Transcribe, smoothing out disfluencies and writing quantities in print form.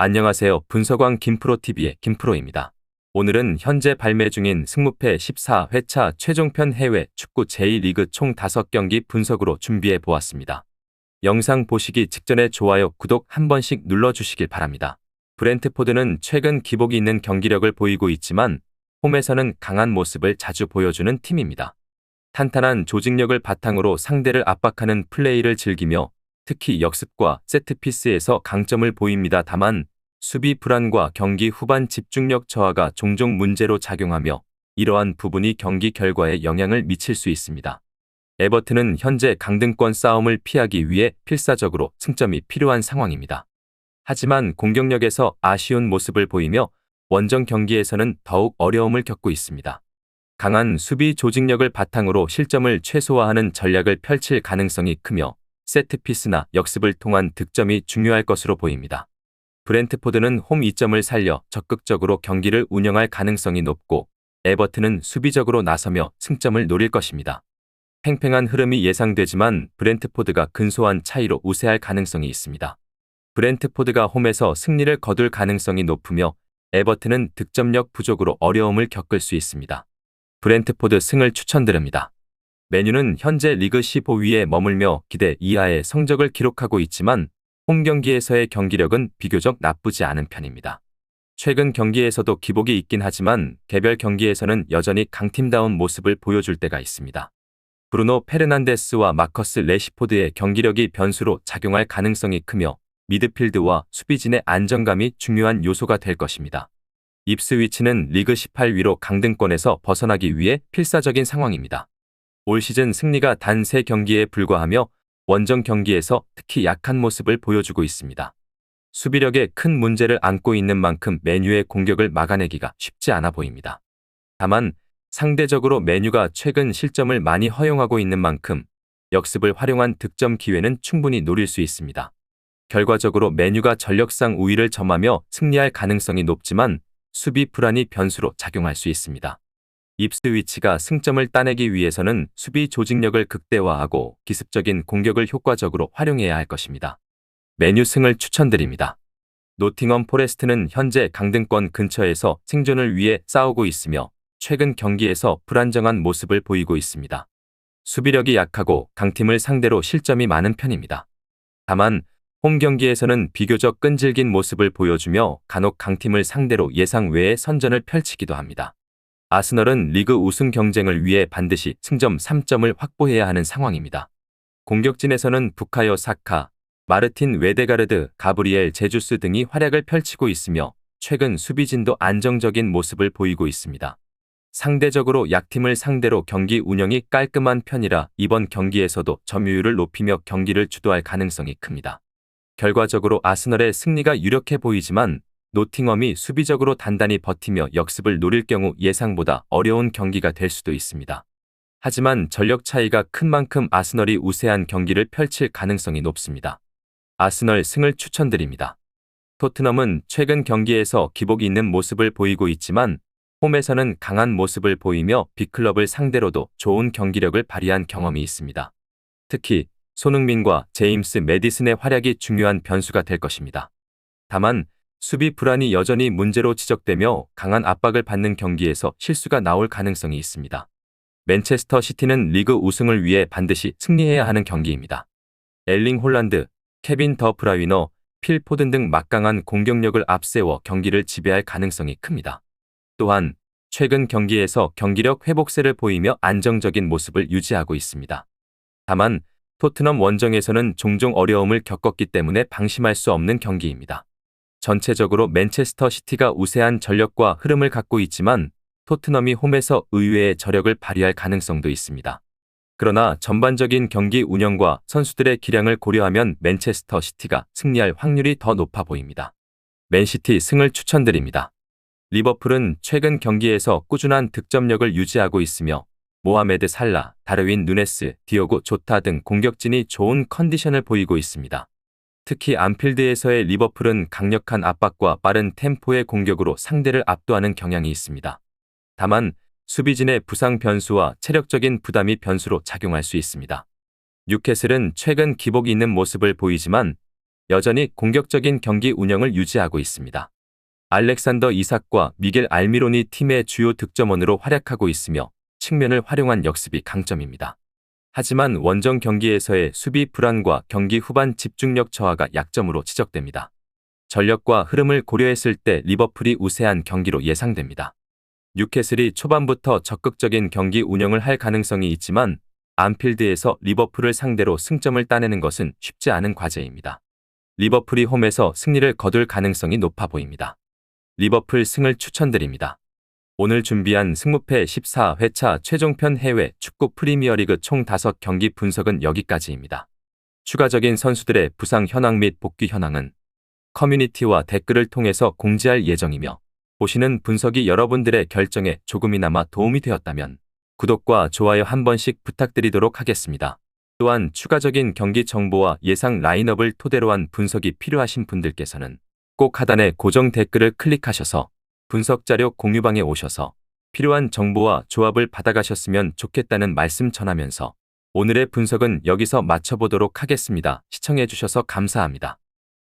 안녕하세요. 분석왕 김프로TV의 김프로입니다. 오늘은 현재 발매 중인 승무패 14회차 최종편 해외 축구 제1리그 총 5경기 분석으로 준비해 보았습니다. 영상 보시기 직전에 좋아요, 구독 한 번씩 눌러주시길 바랍니다. 브렌트포드는 최근 기복이 있는 경기력을 보이고 있지만 홈에서는 강한 모습을 자주 보여주는 팀입니다. 탄탄한 조직력을 바탕으로 상대를 압박하는 플레이를 즐기며 특히 역습과 세트피스에서 강점을 보입니다. 다만 수비 불안과 경기 후반 집중력 저하가 종종 문제로 작용하며 이러한 부분이 경기 결과에 영향을 미칠 수 있습니다. 에버튼은 현재 강등권 싸움을 피하기 위해 필사적으로 승점이 필요한 상황입니다. 하지만 공격력에서 아쉬운 모습을 보이며 원정 경기에서는 더욱 어려움을 겪고 있습니다. 강한 수비 조직력을 바탕으로 실점을 최소화하는 전략을 펼칠 가능성이 크며 세트피스나 역습을 통한 득점이 중요할 것으로 보입니다. 브렌트포드는 홈 이점을 살려 적극적으로 경기를 운영할 가능성이 높고 에버튼은 수비적으로 나서며 승점을 노릴 것입니다. 팽팽한 흐름이 예상되지만 브렌트포드가 근소한 차이로 우세할 가능성이 있습니다. 브렌트포드가 홈에서 승리를 거둘 가능성이 높으며 에버튼은 득점력 부족으로 어려움을 겪을 수 있습니다. 브렌트포드 승을 추천드립니다. 맨유는 현재 리그 15위에 머물며 기대 이하의 성적을 기록하고 있지만 홈 경기에서의 경기력은 비교적 나쁘지 않은 편입니다. 최근 경기에서도 기복이 있긴 하지만 개별 경기에서는 여전히 강팀다운 모습을 보여줄 때가 있습니다. 브루노 페르난데스와 마커스 레시포드의 경기력이 변수로 작용할 가능성이 크며 미드필드와 수비진의 안정감이 중요한 요소가 될 것입니다. 입스위치는 리그 18위로 강등권에서 벗어나기 위해 필사적인 상황입니다. 올 시즌 승리가 단 3경기에 불과하며 원정 경기에서 특히 약한 모습을 보여주고 있습니다. 수비력에 큰 문제를 안고 있는 만큼 맨유의 공격을 막아내기가 쉽지 않아 보입니다. 다만 상대적으로 맨유가 최근 실점을 많이 허용하고 있는 만큼 역습을 활용한 득점 기회는 충분히 노릴 수 있습니다. 결과적으로 맨유가 전력상 우위를 점하며 승리할 가능성이 높지만 수비 불안이 변수로 작용할 수 있습니다. 입스위치가 승점을 따내기 위해서는 수비 조직력을 극대화하고 기습적인 공격을 효과적으로 활용해야 할 것입니다. 맨유 승을 추천드립니다. 노팅엄 포레스트는 현재 강등권 근처에서 생존을 위해 싸우고 있으며 최근 경기에서 불안정한 모습을 보이고 있습니다. 수비력이 약하고 강팀을 상대로 실점이 많은 편입니다. 다만 홈 경기에서는 비교적 끈질긴 모습을 보여주며 간혹 강팀을 상대로 예상 외의 선전을 펼치기도 합니다. 아스널은 리그 우승 경쟁을 위해 반드시 승점 3점을 확보해야 하는 상황입니다. 공격진에서는 부카요 사카, 마르틴 웨데가르드, 가브리엘 제주스 등이 활약을 펼치고 있으며 최근 수비진도 안정적인 모습을 보이고 있습니다. 상대적으로 약팀을 상대로 경기 운영이 깔끔한 편이라 이번 경기에서도 점유율을 높이며 경기를 주도할 가능성이 큽니다. 결과적으로 아스널의 승리가 유력해 보이지만 노팅엄이 수비적으로 단단히 버티며 역습을 노릴 경우 예상보다 어려운 경기가 될 수도 있습니다. 하지만 전력 차이가 큰 만큼 아스널이 우세한 경기를 펼칠 가능성이 높습니다. 아스널 승을 추천드립니다. 토트넘은 최근 경기에서 기복이 있는 모습을 보이고 있지만 홈에서는 강한 모습을 보이며 빅클럽을 상대로도 좋은 경기력을 발휘한 경험이 있습니다. 특히 손흥민과 제임스 매디슨의 활약이 중요한 변수가 될 것입니다. 다만 수비 불안이 여전히 문제로 지적되며 강한 압박을 받는 경기에서 실수가 나올 가능성이 있습니다. 맨체스터 시티는 리그 우승을 위해 반드시 승리해야 하는 경기입니다. 엘링 홀란드, 케빈 더 브라위너, 필 포든 등 막강한 공격력을 앞세워 경기를 지배할 가능성이 큽니다. 또한 최근 경기에서 경기력 회복세를 보이며 안정적인 모습을 유지하고 있습니다. 다만 토트넘 원정에서는 종종 어려움을 겪었기 때문에 방심할 수 없는 경기입니다. 전체적으로 맨체스터 시티가 우세한 전력과 흐름을 갖고 있지만 토트넘이 홈에서 의외의 저력을 발휘할 가능성도 있습니다. 그러나 전반적인 경기 운영과 선수들의 기량을 고려하면 맨체스터 시티가 승리할 확률이 더 높아 보입니다. 맨시티 승을 추천드립니다. 리버풀은 최근 경기에서 꾸준한 득점력을 유지하고 있으며 모하메드 살라, 다르윈 누네스, 디오고 조타 등 공격진이 좋은 컨디션을 보이고 있습니다. 특히 안필드에서의 리버풀은 강력한 압박과 빠른 템포의 공격으로 상대를 압도하는 경향이 있습니다. 다만 수비진의 부상 변수와 체력적인 부담이 변수로 작용할 수 있습니다. 뉴캐슬은 최근 기복이 있는 모습을 보이지만 여전히 공격적인 경기 운영을 유지하고 있습니다. 알렉산더 이삭과 미겔 알미론이 팀의 주요 득점원으로 활약하고 있으며 측면을 활용한 역습이 강점입니다. 하지만 원정 경기에서의 수비 불안과 경기 후반 집중력 저하가 약점으로 지적됩니다. 전력과 흐름을 고려했을 때 리버풀이 우세한 경기로 예상됩니다. 뉴캐슬이 초반부터 적극적인 경기 운영을 할 가능성이 있지만 안필드에서 리버풀을 상대로 승점을 따내는 것은 쉽지 않은 과제입니다. 리버풀이 홈에서 승리를 거둘 가능성이 높아 보입니다. 리버풀 승을 추천드립니다. 오늘 준비한 승무패 14회차 최종편 해외 축구 프리미어리그 총 5경기 분석은 여기까지입니다. 추가적인 선수들의 부상 현황 및 복귀 현황은 커뮤니티와 댓글을 통해서 공지할 예정이며 보시는 분석이 여러분들의 결정에 조금이나마 도움이 되었다면 구독과 좋아요 한 번씩 부탁드리도록 하겠습니다. 또한 추가적인 경기 정보와 예상 라인업을 토대로 한 분석이 필요하신 분들께서는 꼭 하단의 고정 댓글을 클릭하셔서 분석 자료 공유방에 오셔서 필요한 정보와 조합을 받아가셨으면 좋겠다는 말씀 전하면서 오늘의 분석은 여기서 마쳐보도록 하겠습니다. 시청해주셔서 감사합니다.